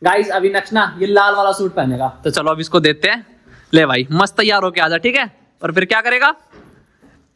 Guys अभी next ना ये लाल वाला सूट पहनेगा, तो चलो अब इसको देते हैं। ले भाई मस्त तैयार होके आजा, ठीक है। और फिर क्या करेगा,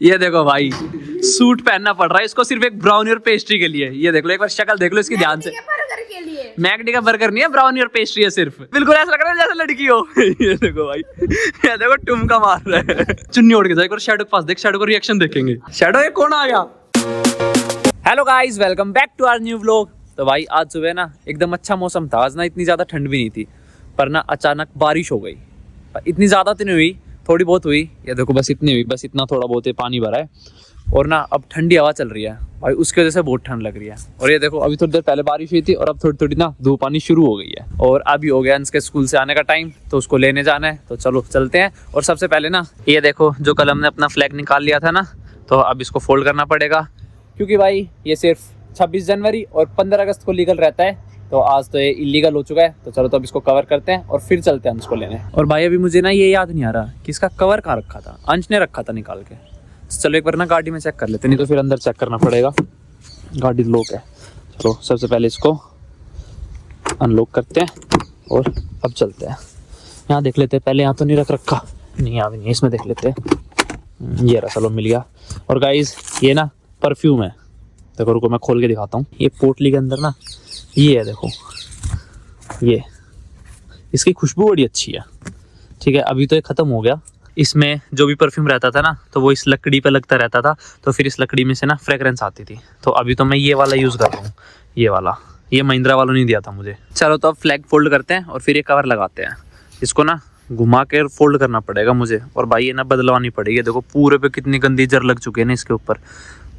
ये देखो भाई सूट पहनना पड़ रहा है इसको सिर्फ एक ब्राउनी और पेस्ट्री के लिए। ये देख लो, एक बार शक्ल देख लो इसकी ध्यान से। मैकडी का बर्गर नहीं है, ब्राउनी और पेस्ट्री है सिर्फ। बिल्कुल ऐसा लग रहा है जैसे लड़की हो। ये देखो भाई, ये देखो टुमका मार रहा है। चुन्नी ओढ़ के जाए, शैडो के पास देख, शैडो को रिएक्शन देखेंगे। शैडो ये कौन आ गया। Hello guys, welcome back to our new vlog. तो भाई आज सुबह ना एकदम अच्छा मौसम था, आज ना इतनी ज्यादा ठंड भी नहीं थी, पर ना अचानक बारिश हो गई। इतनी ज्यादा तो नहीं हुई, थोड़ी बहुत हुई। ये देखो बस इतनी हुई, बस इतना थोड़ा बहुत पानी भरा है। और ना अब ठंडी हवा चल रही है भाई, उसकी वजह से बहुत ठंड लग रही है। और ये देखो अभी थोड़ी देर पहले बारिश हुई थी और अब थोड़ी थोड़ी ना धूप आनी शुरू हो गई है। और अभी हो गया अंश के स्कूल से आने का टाइम, तो उसको लेने जाना है। तो चलो चलते हैं। और सबसे पहले ना ये देखो, जो कल हमने अपना फ्लैग निकाल लिया था ना, तो अब इसको फोल्ड करना पड़ेगा, क्योंकि भाई ये सिर्फ 26 जनवरी और 15 अगस्त को लीगल रहता है। तो आज तो ये इलीगल हो चुका है। तो चलो तो अब इसको कवर करते हैं और फिर चलते हैं अंश को लेने। और भाई अभी मुझे ना ये याद नहीं आ रहा कि इसका कवर कहाँ रखा था, अंश ने रखा था निकाल के। तो चलो एक बार ना गाड़ी में चेक कर लेते, नहीं तो फिर अंदर चेक करना पड़ेगा। गाड़ी लॉक है। चलो सबसे पहले इसको अनलॉक करते हैं और अब चलते हैं। यहाँ देख लेते हैं पहले, यहाँ तो नहीं रख रखा, नहीं यहाँ भी नहीं, इसमें देख लेते हैं। ये रहा, चलो मिल गया। और गाइज ये ना परफ्यूम है, देखो रुको मैं खोल के दिखाता हूँ। ये पोटली के अंदर ना ये है, देखो ये, इसकी खुशबू बड़ी अच्छी है। ठीक है, अभी तो ये खत्म हो गया। इसमें जो भी परफ्यूम रहता था ना, तो वो इस लकड़ी पे लगता रहता था, तो फिर इस लकड़ी में से ना फ्रेग्रेंस आती थी। तो अभी तो मैं ये वाला यूज़ कर रहा हूँ, ये वाला। ये महिंद्रा वालों ने दिया था मुझे। चलो तो अब फ्लैग फोल्ड करते हैं और फिर ये कवर लगाते हैं। इसको ना घुमा के फोल्ड करना पड़ेगा मुझे, और भाई ये ना बदलवानी पड़ेगी। देखो पूरे पे कितनी गंदी जर लग चुकी है ना इसके ऊपर।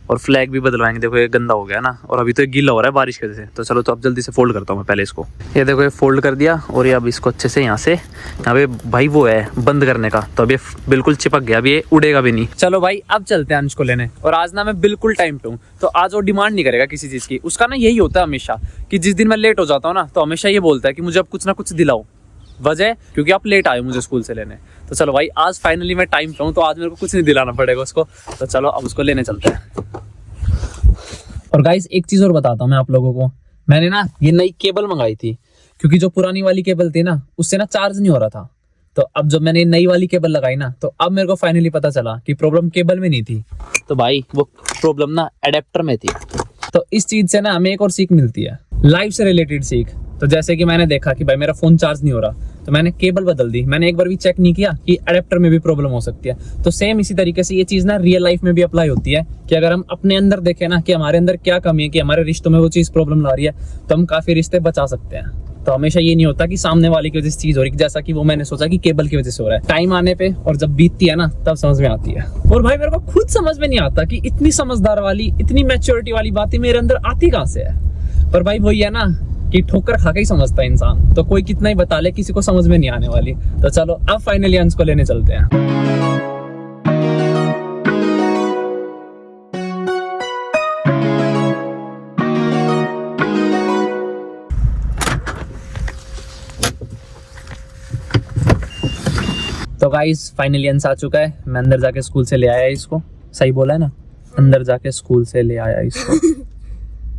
और फ्लैग भी बदलवाएंगे, देखो ये गंदा हो गया ना, और अभी तो ये गीला हो रहा है बारिश की वजह से। तो चलो तो अब जल्दी से फोल्ड करता हूँ मैं पहले इसको। ये देखो ये फोल्ड कर दिया, और ये अब इसको अच्छे से यहाँ पे भाई वो है बंद करने का, तो अब ये बिल्कुल चिपक गया, अभी ये उड़ेगा भी नहीं। चलो भाई अब चलते हैं अंश को लेने। और आज ना मैं बिल्कुल टाइम पे हूँ, तो आज वो डिमांड नहीं करेगा किसी चीज़ की। उसका ना यही होता है हमेशा कि जिस दिन मैं लेट हो जाता हूँ ना, तो हमेशा ये बोलता है कि मुझे अब कुछ ना कुछ दिलाओ। वजह क्योंकि आप लेट आए मुझे स्कूल से लेने। तो चलो भाई आज फाइनली मैं टाइम पे हूँ, तो आज मेरे को कुछ नहीं दिलाना पड़ेगा उसको। तो चलो अब उसको लेने चलते हैं। और गाइस एक चीज और बताता हूँ मैं आप लोगों को, मैंने ना ये नई केबल मंगाई थी, क्योंकि जो पुरानी वाली केबल थी ना उससे ना चार्ज नहीं हो रहा था। तो अब जब मैंने नई वाली केबल लगाई ना, तो अब मेरे को फाइनली पता चला कि प्रॉब्लम केबल में नहीं थी, तो भाई वो प्रॉब्लम ना एडेप्टर में थी। तो इस चीज से ना हमें एक और सीख मिलती है, लाइफ से रिलेटेड सीख। तो जैसे कि मैंने देखा कि भाई मेरा फोन चार्ज नहीं हो रहा, तो मैंने केबल बदल दी। मैंने एक बार भी चेक नहीं किया कि अडेप्टर में भी प्रॉब्लम हो सकती है। तो सेम इसी तरीके से ये चीज ना रियल लाइफ में भी अप्लाई होती है, कि अगर हम अपने अंदर देखें ना कि हमारे अंदर क्या कमी है, कि हमारे रिश्तों में वो चीज प्रॉब्लम ला रही है, तो हम काफी रिश्ते बचा सकते हैं। तो हमेशा ये नहीं होता कि सामने वाले की वजह से चीज हो रही है, जैसा कि वो मैंने सोचा कि केबल की वजह से हो रहा है। टाइम आने पे और जब बीतती है ना, तब समझ में आती है। और भाई मेरे को खुद समझ में नहीं आता कि इतनी समझदार वाली, इतनी मैच्योरिटी वाली बातें मेरे अंदर आती कहाँ से है। पर भाई वही है ना कि ठोकर खा के ही समझता है इंसान, तो कोई कितना ही बता ले किसी को समझ में नहीं आने वाली। तो चलो अब फाइनली अंश को लेने चलते हैं। तो गाइस फाइनली अंश आ चुका है। मैं अंदर जाके स्कूल से ले आया इसको, सही बोला है ना, अंदर जाके स्कूल से ले आया इसको।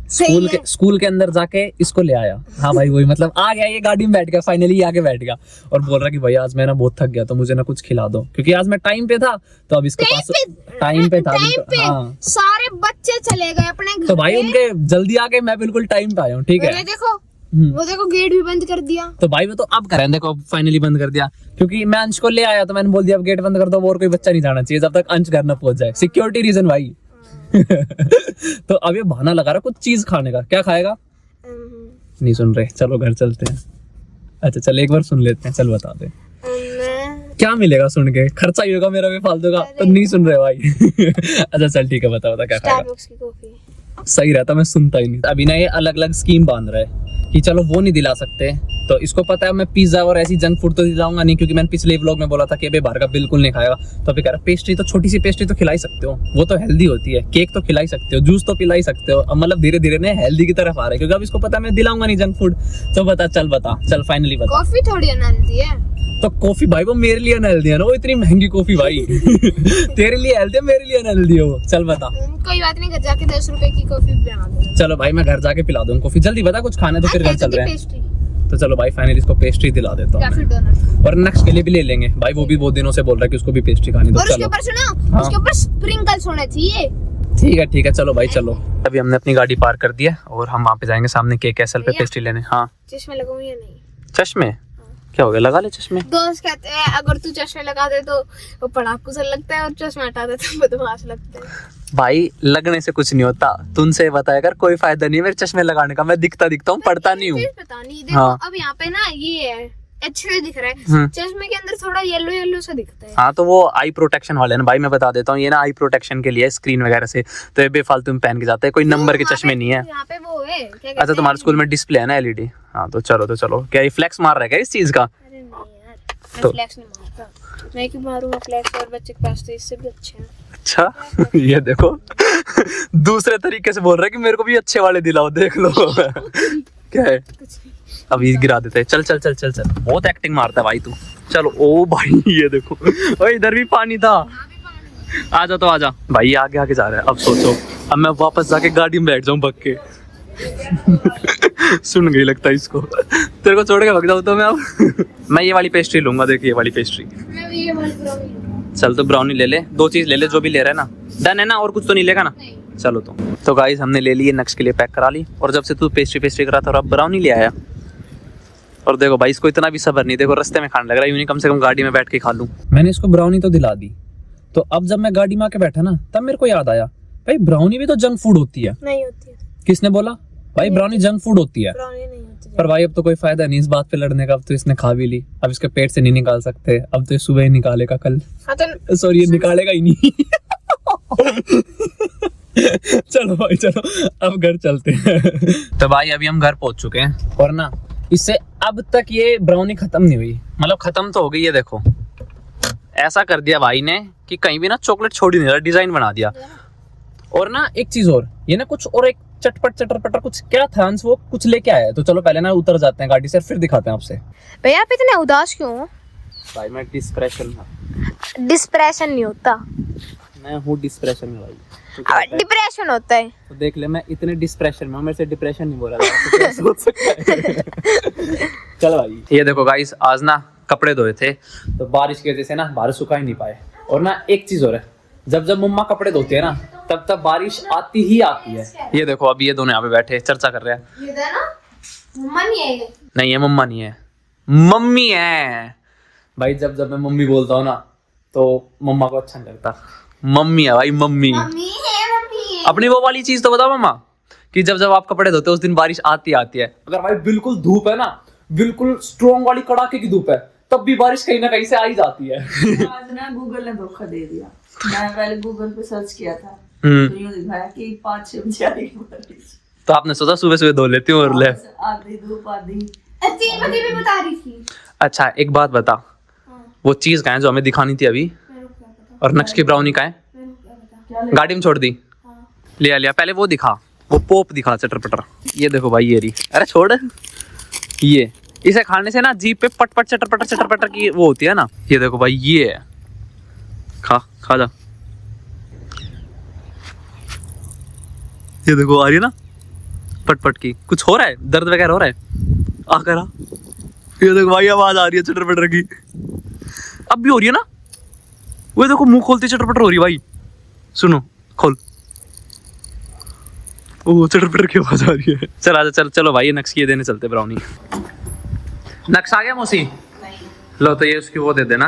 स्कूल के अंदर जाके इसको ले आया। हाँ भाई वही, मतलब आ गया, ये गाड़ी में बैठ गया, फाइनली आके बैठ गया और बोल रहा कि भाई आज मैं ना बहुत थक गया, तो मुझे ना कुछ खिला दो, क्योंकि आज मैं टाइम पे था। तो अब इसके पास टाइम पे था। हाँ सारे बच्चे चले गए अपने घर, तो भाई उनके जल्दी आ गए, मैं बिल्कुल टाइम पे आया हूँ। ठीक है, देखो वो देखो गेट भी बंद कर दिया। तो भाई वो तो अब करें, देखो फाइनली बंद कर दिया, क्योंकि मैं अंश को ले आया, तो मैंने बोल दिया अब गेट बंद कर दो, और कोई बच्चा नहीं जाना चाहिए जब तक अंश घर न पहुंच जाए। सिक्योरिटी रीजन भाई। तो अब ये बहाना लगा रहा कुछ चीज खाने का। क्या खाएगा? नहीं सुन रहे, चलो घर चलते हैं। अच्छा चल एक बार सुन लेते हैं, चल बता दे क्या मिलेगा। सुन के खर्चा ही होगा मेरा भी फालतू का, तो नहीं सुन रहे भाई। अच्छा चल ठीक है, बता क्या खाएगा। स्टारबक्स की कॉफी। सही रहता, मैं सुनता ही नहीं। अभी ना ये अलग अलग स्कीम बांध रहा है कि चलो वो नहीं दिला सकते, तो इसको पता है मैं पिज्जा और ऐसी जंक फूड तो दिलाऊंगा नहीं, क्योंकि मैंने पिछले व्लॉग में बोला था कि बाहर का बिल्कुल नहीं खाएगा। तो अभी कह रहा पेस्ट्री, तो छोटी सी पेस्ट्री तो खिला ही सकते हो, वो तो हेल्दी होती है। केक तो खिला ही सकते हो, जूस तो पिला ही सकते हो। अब मतलब धीरे धीरे ना हेल्दी की तरफ आ रहा है, क्योंकि अब इसको पता है मैं दिलाऊंगा नहीं जंक फूड। तो बता चल फाइनली बता। कॉफी थोड़ी अनहेल्दी है। तो कॉफी भाई वो मेरे लिए अनहेल्दी है ना, वो इतनी महंगी कॉफी भाई। तेरे लिए हेल्दी है, मेरे लिए अनहेल्दी है वो। चल बता। कोई बात नहीं, घर जाके 10 रुपए की कॉफी बना दो। चलो भाई मैं घर जाके पिला दूँ कॉफी। जल्दी बता, कुछ खाने तो फिर घर चल रहे हैं। तो चलो भाई फाइनली इसको पेस्ट्री दिला देता या हूँ फिर मैं। डोनट। और नेक्स्ट के लिए भी ले लेंगे भाई, वो भी बहुत दिनों से बोल रहा है कि उसको भी पेस्ट्री खानी, तो और उसके चलो ऊपर सुनो, हाँ। उसके ऊपर स्प्रिंकल्स होने चाहिए। ठीक है चलो भाई चलो। अभी हमने अपनी गाड़ी पार्क कर दी है और हम वहाँ पे जाएंगे सामने केक कैसल पे भैया। पेस्ट्री लेने। हाँ चश्मे लगाऊं या नहीं? चश्मे क्या हो गया, लगा ले चश्मे। दोस्त कहते हैं अगर तू चश्मे लगा दे तो वो पढ़ाकू सा लगता है और चश्मा हटा दे तो बदमाश लगता है। भाई लगने से कुछ नहीं होता, तुमसे बताया कर, कोई फायदा नहीं है मेरे चश्मे लगाने का, मैं दिखता हूँ पढ़ता नहीं हूँ। पता नहीं, देखो हाँ। अब यहाँ पे ना ये है अच्छे से दिख रहा है, हम्म। चश्मे के अंदर थोड़ा येलो येलो सा दिखता है। हाँ तो वो आई प्रोटेक्शन वाले ना भाई, मैं बता देता हूँ, ये ना आई प्रोटेक्शन के लिए स्क्रीन वगैरह से, तो ये बेफालतू में पहन के जाते हैं, कोई नंबर के वहाँ चश्मे पे- नहीं है। यहाँ पे वो है क्या कहते अच्छा तुम्हारे हैं? स्कूल में डिस्प्ले है ना एलईडी। हाँ तो चलो क्या ये फ्लेक्स मार रहा है क्या इस चीज का। अरे नहीं यार, मैं तो- फ्लैक्स नहीं मारता, मैं क्यों मारूंगा फ्लैक्स, और बच्चे के पास तो इससे भी अच्छे हैं। अच्छा ये देखो दूसरे तरीके से बोल रहा है कि मेरे को भी अच्छे वाले दिलाओ, देख लो क्या है। कुछ नहीं। अब ये गिरा देते हैं, चल बहुत एक्टिंग मारता है भाई तू। चलो ओ भाई ये देखो, ओ इधर भी पानी था, आजा तो आजा भाई, ये आगे जा रहा है। अब सोचो अब मैं वापस जाके गाड़ी में बैठ जाऊं भग के सुन गई लगता है इसको, तेरे को छोड़ के भग जाऊं तो मैं अब मैं ये वाली पेस्ट्री लूंगा, देख ये वाली पेस्ट्री। मैं भी ये वाली ब्राउनी लूंगा। चल तो ब्राउनी ले ले, 2 चीज ले ले जो भी ले रहा है ना, डन है ना, और कुछ तो नहीं लेगा ना। नहीं। चलो तो गाइस हमने ले ली, नक्श के लिए पैक करा ली, और जब से तू पेस्ट्री करा था और अब ब्राउनी ले आया। और देखो भाई इसको इतना भी सब्र नहीं, देखो रास्ते में खाने लग रहा है, यूं नहीं कम से कम गाड़ी में बैठ के खा लूं। मैंने इसको ब्राउनी तो दिला दी, तो अब जब मैं गाड़ी में आके बैठा ना, तब मेरे को याद आया भाई ब्राउनी भी तो जंक फूड होती है। नहीं होती है, किसने बोला भाई ब्राउनी जंक फूड होती है। ब्राउनी नहीं होती है। पर भाई अब तो कोई फायदा नहीं इस बात पे लड़ने का, अब तो इसने खा भी ली, अब इसके पेट से नहीं निकाल सकते, अब तो ये सुबह ही निकालेगा कल, हाँ तो सॉरी ये निकालेगा ही नहीं चलो भाई चलो अब घर चलते हैं तो भाई अभी हम घर पहुंच चुके हैं, और ना इससे अब तक ये ब्राउनी खत्म नहीं हुई, मतलब खत्म तो हो गई है। देखो ऐसा कर दिया भाई ने कि कहीं भी ना चॉकलेट छोड़ ही नहीं रहा, डिजाइन बना दिया। और ना एक चीज और, ये ना कुछ और एक चटर पटर कुछ क्या था अंश, वो कुछ लेके आया है, तो चलो पहले ना उतर जाते हैं गाड़ी से, फिर दिखाते हैं आपसे। भैया आप इतने उदास क्यों हो? भाई मैं डिस्प्रेशन में, डिस्प्रेशन नहीं होता, मैं हूँ डिस्प्रेशन में भाई। तो क्या होता है? डिप्रेशन होता है। तो देख ले मैं इतने डिस्प्रेशन में हूँ, मेरे से डिप्रेशन नहीं बोला तो क्या सोच सकता है चल भाई ये देखो गाइस, आज ना कपड़े धोए थे तो बारिश की वजह से ना बाहर सुखा ही नहीं पाए। और ना एक चीज और है, जब मम्मा कपड़े धोती है ना तब बारिश आती ही आती है। ये देखो अभी ये दोनों यहाँ पे बैठे चर्चा कर रहे हैं। ये ना मम्मा नहीं है, नहीं है मम्मा नहीं है, मम्मी है भाई। जब मैं मम्मी बोलता हूँ ना तो मम्मा को अच्छा नहीं लगता, मम्मी है भाई मम्मी। मम्मी है। अपनी वो वाली चीज तो बताओ मम्मा, कि जब आप कपड़े धोते हो उस दिन बारिश आती है, अगर भाई बिल्कुल धूप है ना, बिल्कुल स्ट्रॉन्ग वाली कड़ाके की धूप है, तब भी बारिश कहीं ना कहीं से आ ही जाती है आज ना गूगल ने धोखा दे दिया, मैं पहले गूगल पे सर्च किया था तो यूं दिखाया कि 5-6 बजे आएगी बारिश, तो आपने सोचा सुबह धो लेती हूँ और ले। आधी धूप आधी 3 बजे भी बता रही थी। अच्छा एक बात बता, वो चीज कहाँ है जो हमें दिखानी थी अभी, मेरे को क्या पता, और नक्श की ब्राउनी कहाँ है, मेरे को क्या पता। गाड़ी में छोड़ दी। लिया पहले वो दिखा, वो पोप दिखा चटर पटर। ये देखो भाई ये रही, अरे छोड़, ये इसे खाने से ना जीभ पे पट चटर पटर की वो होती है ना। ये देखो भाई ये है, खा जा। ये देखो आ रही है ना पट की, कुछ हो रहा है, दर्द वगैरह हो रहा है, आ करा। ये देखो भाई आवाज आ रही है चटर पटर की, अब भी हो रही है ना। वो देखो मुंह खोलती चटर पटर हो रही है भाई, सुनो खोल, ओ चटर पटर की आवाज आ रही है। चल आजा चलो भाई ये नक्श ये देने चलते ब्राउनी। नक्श आ गया मौसी, लो तो ये उसकी वो दे देना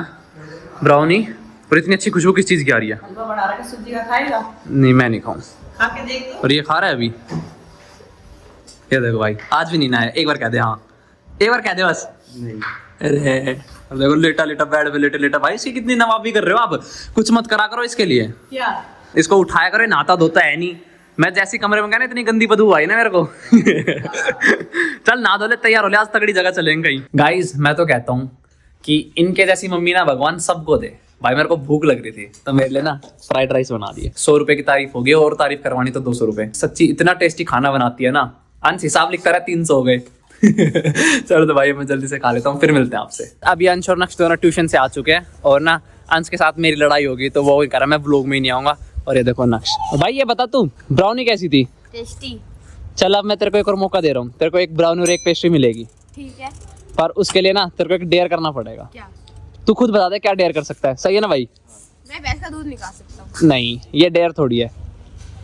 ब्राउनी। और इतनी अच्छी खुशबू किस चीज की आ रही है। हलवा बना रहा है, सब्जी का खाएगा, नहीं मैं नहीं खाऊं, खा के देख तो। और ये खा रहा है अभी। ये देखो भाई आज भी नहीं ना है, एक बार कह दे, हाँ एक बार कह दे बस। नहीं अरे अब देखो लेटा बेड पे लेटा भाई, इसकी कितनी नवाबी कर रहे हो आप, कुछ मत करा करो इसके लिए, क्या इसको उठाया करो, नहाता धोता है नहीं। मैं जैसी कमरे में गया ना इतनी गंदी बदबू आई ना मेरे को चल नहा धो ले, तैयार हो ले, आज तगड़ी जगह चलेंगे कहीं। गाइस मैं तो कहता हूँ कि इनके जैसी मम्मी ना भगवान सबको दे। भाई मेरे को भूख लग रही थी तो मेरे लिए ना फ्राइड राइस बना दिए, 100 रुपए की तारीफ होगी, और तारीफ करवानी तो 200 रुपए। सच्ची इतना टेस्टी खाना बनाती है ना, अंश हिसाब लिखता रहा 300 हो गए चलो तो भाई मैं जल्दी से खा लेता हूँ, फिर मिलते हैं आपसे। अभी अंश और नक्श दोनों ट्यूशन से आ चुके हैं, और ना अंश के साथ मेरी लड़ाई होगी तो वो कह रहा मैं व्लॉग में ही नहीं आऊंगा। और ये देखो नक्श, भाई ये बता तू ब्राउनी कैसी थी। टेस्टी। चल अब मैं तेरे को एक और मौका दे रहा हूँ, तेरे को एक ब्राउनी और एक पेस्ट्री मिलेगी, ठीक है। पर उसके लिए ना तेरे को एक डेयर करना पड़ेगा। क्या? तू खुद बता दे क्या डेयर कर सकता है, सही है ना भाई? मैं भैंस का दूध निकाल सकता हूँ। नहीं, ये डेयर थोड़ी है।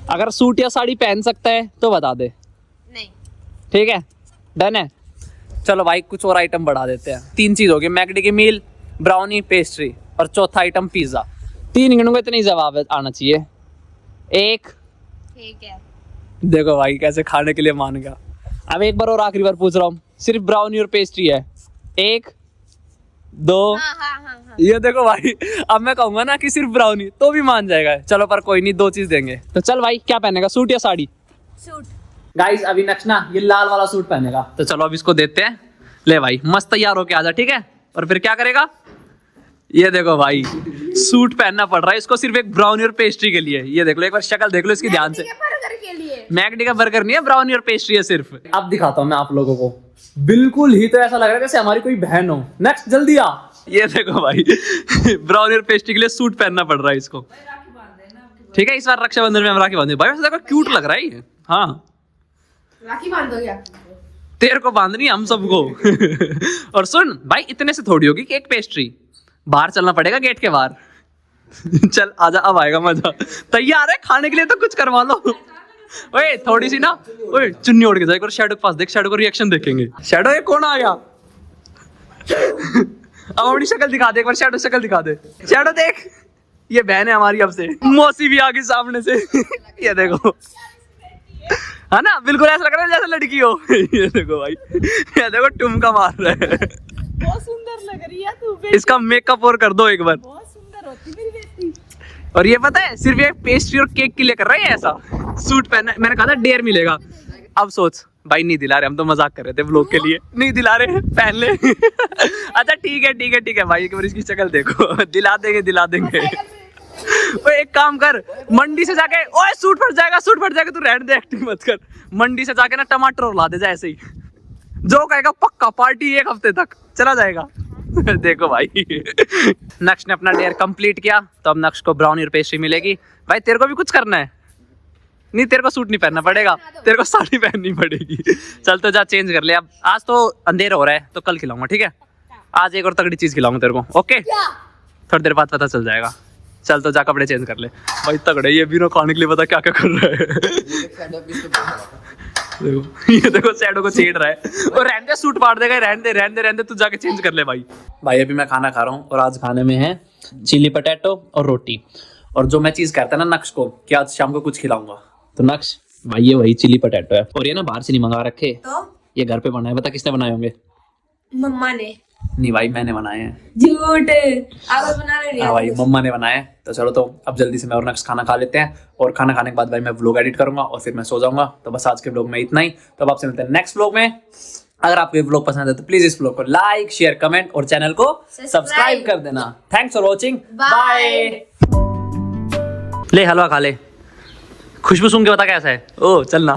अगर सूट या साड़ी पहन सकता है तो बता दे। नहीं। ठीक है, डन है। चलो भाई कुछ और आइटम बढ़ा देते हैं। 3 चीज हो गई, मैकडी की मील, ब्राउनी, पेस्ट्री और चौथा आइटम पिज्जा। 3 गिनूंगा इतने ही जवाब आना चाहिए। 1। ठीक है। देखो भाई कैसे खाने के लिए मान गया। अब एक बार और आखिरी बार पूछ रहा हूँ, सिर्फ ब्राउनी और पेस्ट्री है। 1, 2। हाँ। ये देखो भाई, अब मैं कहूंगा ना कि सिर्फ ब्राउनी तो भी मान जाएगा। चलो पर कोई नहीं, 2 चीज देंगे। तो चल भाई क्या पहनेगा, सूट या साड़ी? सूट। गाइस अभी नेक्स्ट ना ये लाल वाला सूट पहनेगा। तो चलो अब इसको देते हैं। ले भाई मस्त तैयार होके आजा, ठीक है? और फिर क्या करेगा? ये देखो भाई, सूट पहनना पड़ रहा है इसको सिर्फ एक ब्राउनी और पेस्ट्री के लिए। ये देख लो, एक बार शक्ल देख लो इसकी ध्यान से। बर्गर के लिए। मैकडी का बर्गर नहीं है, ब्राउनी और पेस्ट्री है सिर्फ। अब दिखाता हूँ मैं आप लोगों को, बिल्कुल ही तो ऐसा लग रहा है जैसे हमारी कोई बहन हो। नेक्स्ट जल्दी आ। ये देखो भाई ब्राउनी और पेस्ट्री के लिए सूट पहनना पड़ रहा है इसको। ठीक है, इस बार रक्षाबंधन में हम राखी बांधे। भाई वैसे देखो क्यूट लग रहा है ये। हाँ, राखी बांध दो क्या? तेरे को बांधनी हम सबको और सुन भाई, इतने से थोड़ी होगी कि एक पेस्ट्री। बाहर चलना पड़ेगा गेट के बाहर चल आजा, अब आएगा मजा। तैयार है खाने के लिए तो कुछ करवा लो। ओए थोड़ी सी ना, ओए चुन्नी ओढ़ के जा, एक बार शैडो के पास देख, शैडो को रिएक्शन देखेंगे। शैडो ये कौन आ गया अब अपनी शक्ल दिखा दे एक बार, शैडो शक्ल दिखा दे। शैडो देख, ये बहन है हमारी अब से। मौसी भी आ गई सामने से ये देखो, है ना, बिल्कुल ऐसा लग रहा है जैसे लड़की हो। ये देखो भाई, ये देखो टुमका मार रहा है। बहुत सुंदर लग रही है तू। इसका मेकअप और कर दो एक बार। बहुत सुंदर होती मेरी बेटी। और ये पता है सिर्फ ये पेस्ट्री और केक के लिए कर रहा है ऐसा। सूट पहना, मैंने कहा था डेयर मिलेगा। अब सोच भाई, नहीं दिला रहे, हम तो मजाक कर रहे थे व्लॉग के लिए। नहीं दिला रहे, पहन ले अच्छा ठीक है भाई, एक बार इसकी शक्ल देखो। दिला देंगे ओए एक काम कर, मंडी से जाके, ओए सूट फट जाएगा, तू रहने दे, एक्टिंग मत कर। मंडी से जाके ना टमाटर और ला दे जा ऐसे ही। जो कहेगा पक्का पार्टी 1 हफ्ते तक चला जाएगा। देखो भाई नक्श ने अपना डेयर कंप्लीट किया, तो अब नक्श को ब्राउनी और पेस्ट्री मिलेगी। भाई तेरे को भी कुछ करना है? नहीं, तेरे को सूट नहीं पहनना पड़ेगा, तेरे को साड़ी पहननी पड़ेगी। चल तो जा चेंज कर ले। अब आज तो अंधेरा हो रहा है तो कल खिलाऊंगा, ठीक है? आज एक और तगड़ी चीज खिलाऊंगा तेरे को, ओके? थोड़ी देर बाद पता चल जाएगा। चल तो जा कपड़े चेंज कर ले। भाई तगड़े, ये भी ना खाने के लिए पता क्या क्या कर रहा है। देखो, ये देखो शैडो को छेड़ रहा है। और रहने दे, सूट फाड़ देगा। रहने दे, तू जाके चेंज कर ले भाई। भाई अभी मैं खाना खा रहा हूँ और आज खाने में है चिली पटेटो और रोटी। और जो मैं चीज कहता है ना नक्श को कि आज शाम को कुछ खिलाऊंगा, तो नक्श भाई ये वही चिली पटेटो है। और ये ना बाहर से नहीं मंगा रखे, तो ये घर पे बनाए। बता किसने बनाए होंगे? मम्मा ने। नहीं भाई, मैंने बनाए हैं। झूठ, आप बना रहे हाँ भाई, मम्मा ने बनाए। तो चलो तो अब जल्दी से मैं और नक्श खाना खा लेते हैं। और खाना खाने के बाद भाई मैं व्लॉग एडिट करूंगा और फिर मैं सो जाऊंगा। तो बस आज के व्लॉग में इतना ही। तो अब आपसे मिलते हैं नेक्स्ट व्लॉग में। अगर आपको ये व्लॉग पसंद है तो प्लीज इस व्लॉग को लाइक, शेयर, कमेंट और चैनल को सब्सक्राइब कर देना। Thanks for watching, bye. ले हलवा खा ले, खुशबू सूंघ के बता कैसा है। ओ चलना